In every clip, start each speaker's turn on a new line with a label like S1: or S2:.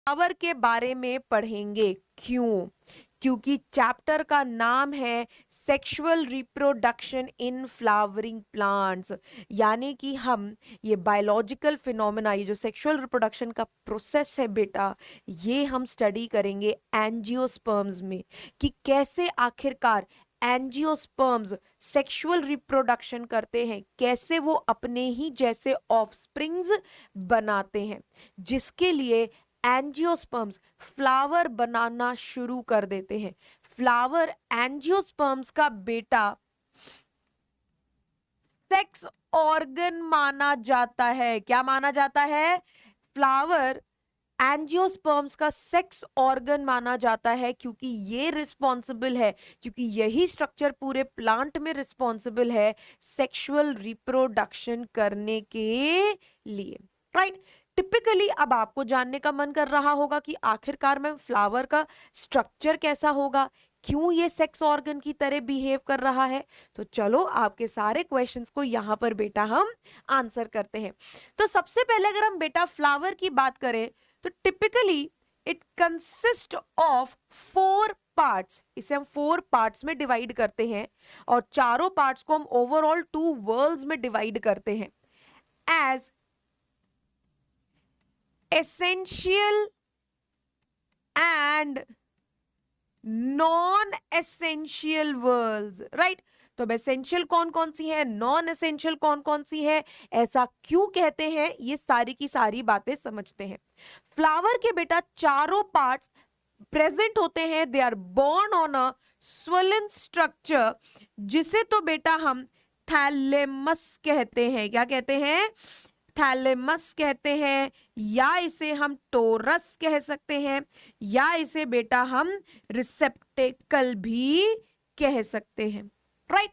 S1: Flower के बारे में पढ़ेंगे। क्यों? क्योंकि चैप्टर का नाम है sexual reproduction in flowering plants, यानी कि हम ये बायोलॉजिकल फिनोमेना, ये जो सेक्सुअल रिप्रोडक्शन का प्रोसेस है बेटा, ये हम स्टडी करेंगे एंजियोस्पर्म्स में, कि कैसे आखिरकार एंजियोस्पर्म्स सेक्सुअल रिप्रोडक्शन करते हैं, कैसे वो अपने ही जैसे ऑफस्प्रिंग्स बनाते हैं, जिसके लिए एंजियोस्पर्म्स फ्लावर बनाना शुरू कर देते हैं। फ्लावर एंजियोस्पर्म्स का बेटा सेक्स ऑर्गन माना जाता है। क्या माना जाता है? फ्लावर एंजियोस्पर्म्स का सेक्स ऑर्गन माना जाता है, क्योंकि ये रिस्पॉन्सिबल है, क्योंकि यही स्ट्रक्चर पूरे प्लांट में रिस्पॉन्सिबल है सेक्सुअल रिप्रोडक्शन करने के लिए, राइट? टिपिकली अब आपको जानने का मन कर रहा होगा कि आखिरकार में फ्लावर का स्ट्रक्चर कैसा होगा, क्यों ये सेक्स ऑर्गन की तरह बिहेव कर रहा है। तो चलो आपके सारे क्वेश्चंस को यहाँ पर बेटा हम आंसर करते हैं। तो सबसे पहले अगर हम बेटा फ्लावर की बात करें, तो typically it consist of 4 parts. इसे हम 4 पार्ट्स में डिवाइड करते हैं, और चारों पार्ट्स को हम ओवरऑल 2 वर्ल्ड्स में डिवाइड करते हैं, as essential and non essential whorls, right? तो अब एसेंशियल कौन कौन सी है, नॉन एसेंशियल कौन कौन सी है, ऐसा क्यों कहते हैं, ये सारी की सारी बातें समझते हैं। फ्लावर के बेटा चारों पार्ट्स प्रेजेंट होते हैं, they are born on a swollen structure, जिसे तो बेटा हम थैलेमस कहते हैं। क्या कहते हैं? थैलेमस कहते हैं, या इसे हम टोरस कह सकते हैं, या इसे बेटा हम रिसेप्टेकल भी कह सकते हैं, राइट?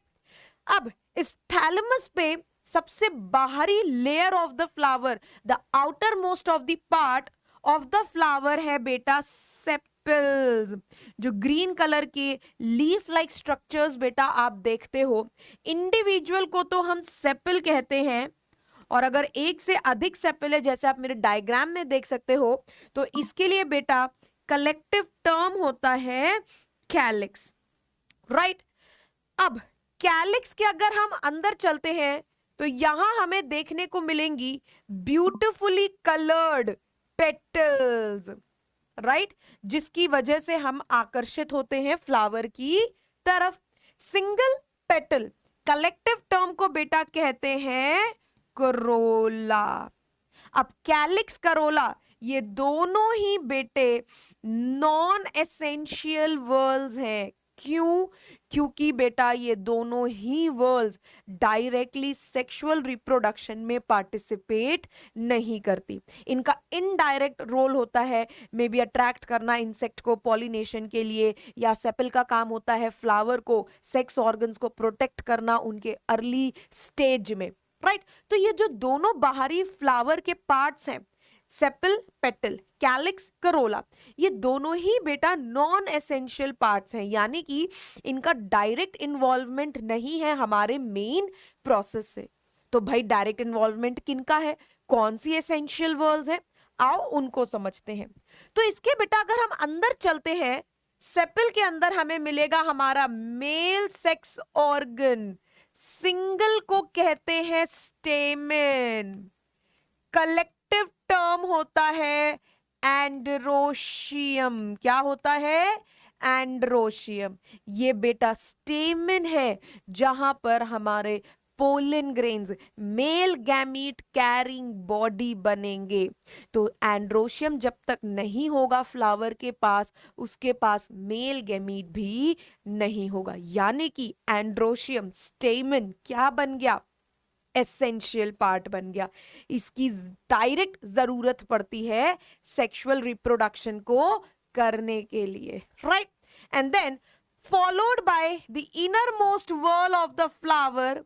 S1: अब इस थैलेमस पे सबसे बाहरी layer of the flower, the outer most of the part of the flower है बेटा सेपल्स। जो ग्रीन कलर के लीफ लाइक स्ट्रक्चर्स बेटा आप देखते हो, इंडिविजुअल को तो हम सेपल कहते हैं, और अगर एक से अधिक सेपल है, जैसे आप मेरे डायग्राम में देख सकते हो, तो इसके लिए बेटा कलेक्टिव टर्म होता है कैलिक्स, राइट? अब कैलिक्स के अगर हम अंदर चलते हैं, तो यहां हमें देखने को मिलेंगी ब्यूटिफुली कलर्ड पेटल्स, राइट? जिसकी वजह से हम आकर्षित होते हैं फ्लावर की तरफ। सिंगल पेटल कलेक्टिव टर्म को बेटा कहते हैं करोला। अब कैलिक्स, करोला, ये दोनों ही बेटे नॉन एसेंशियल वर्ल्ड्स हैं। क्यों? क्योंकि बेटा ये दोनों ही वर्ल्ड्स डायरेक्टली सेक्सुअल रिप्रोडक्शन में पार्टिसिपेट नहीं करती। इनका इनडायरेक्ट रोल होता है मे बी अट्रैक्ट करना इंसेक्ट को पॉलिनेशन के लिए, या सेपल का काम होता है फ्लावर को सेक्स ऑर्गन्स को प्रोटेक्ट करना उनके अर्ली स्टेज में, राइट? तो ये जो दोनों बाहरी फ्लावर के पार्ट्स हैं, सेपल, पेटल, कैलिक्स, करोला, ये दोनों ही बेटा नॉन एसेंशियल पार्ट्स हैं, यानी कि इनका डायरेक्ट इन्वॉल्वमेंट नहीं है हमारे मेन प्रोसेस से। तो भाई डायरेक्ट इन्वॉल्वमेंट किनका है, कौन सी एसेंशियल वर्ल्ड्स है, आओ उनको समझते हैं। तो इसके बेटा अगर हम अंदर चलते हैं, सेपल के अंदर हमें मिलेगा हमारा मेल सेक्स ऑर्गन, सिंगल को कहते हैं स्टेमेन, कलेक्टिव टर्म होता है एंड्रोशियम। क्या होता है? एंड्रोशियम। ये बेटा स्टेमेन है जहां पर हमारे pollen grains, male gamete carrying body बनेंगे। तो एंड्रोशियम जब तक नहीं होगा फ्लावर के पास, उसके पास मेल गैमीट भी नहीं होगा, यानी कि एंड्रोशियम स्टेमन क्या बन गया? एसेंशियल पार्ट बन गया। इसकी डायरेक्ट जरूरत पड़ती है सेक्सुअल रिप्रोडक्शन को करने के लिए, right? And then followed by the innermost wall of the flower,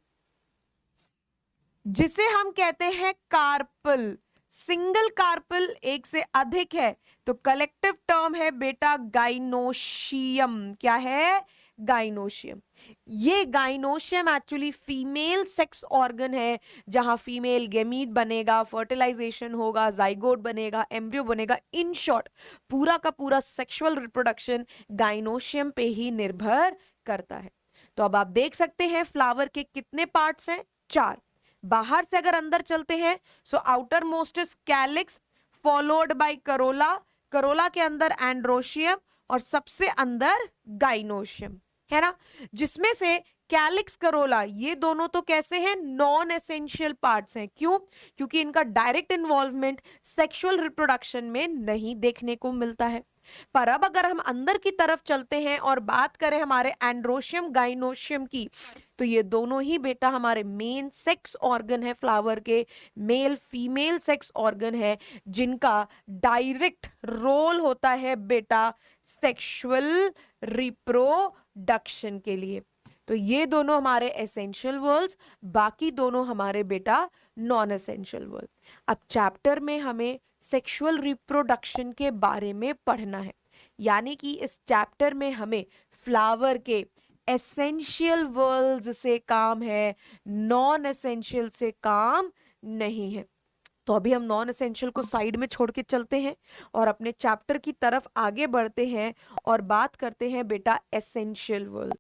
S1: जिसे हम कहते हैं कार्पल। सिंगल कार्पल एक से अधिक है तो कलेक्टिव टर्म है बेटा गाइनोशियम। क्या है? गाइनोशियम। ये gynoecium actually female sex organ है, जहां फीमेल गेमीट बनेगा, फर्टिलाइजेशन होगा, जाइगोट बनेगा, एम्ब्रियो बनेगा। इन शॉर्ट पूरा का पूरा सेक्सुअल रिप्रोडक्शन गाइनोशियम पे ही निर्भर करता है। तो अब आप देख सकते हैं फ्लावर के कितने पार्ट्स हैं, 4। बाहर से अगर अंदर चलते हैं, so outer most is calyx, followed by Corolla, Corolla के अंदर एंड्रोशियम, और सबसे अंदर गाइनोशियम, है ना। जिसमें से कैलिक्स, करोला, ये दोनों तो कैसे हैं, नॉन एसेंशियल पार्ट्स हैं। क्यों? क्योंकि इनका डायरेक्ट इन्वॉल्वमेंट सेक्सुअल रिप्रोडक्शन में नहीं देखने को मिलता है। पर अब अगर हम अंदर की तरफ चलते हैं और बात करें हमारे एंड्रोशियम, गाइनोशियम की, तो ये दोनों ही बेटा हमारे मेन सेक्स ऑर्गन है फ्लावर के, मेल फीमेल सेक्स ऑर्गन है, जिनका डायरेक्ट रोल होता है बेटा सेक्सुअल रिप्रोडक्शन के लिए। तो ये दोनों हमारे एसेंशियल वर्ड्स, बाकी दोनों हमारे बेटा नॉन एसेंशियल वर्ड। अब चैप्टर में हमें सेक्सुअल रिप्रोडक्शन के बारे में पढ़ना है, यानी कि इस चैप्टर में हमें फ्लावर के एसेंशियल वर्ड्स से काम है, नॉन एसेंशियल से काम नहीं है। तो अभी हम नॉन एसेंशियल को साइड में छोड़ के चलते हैं और अपने चैप्टर की तरफ आगे बढ़ते हैं और बात करते हैं बेटा एसेंशियल वर्ड।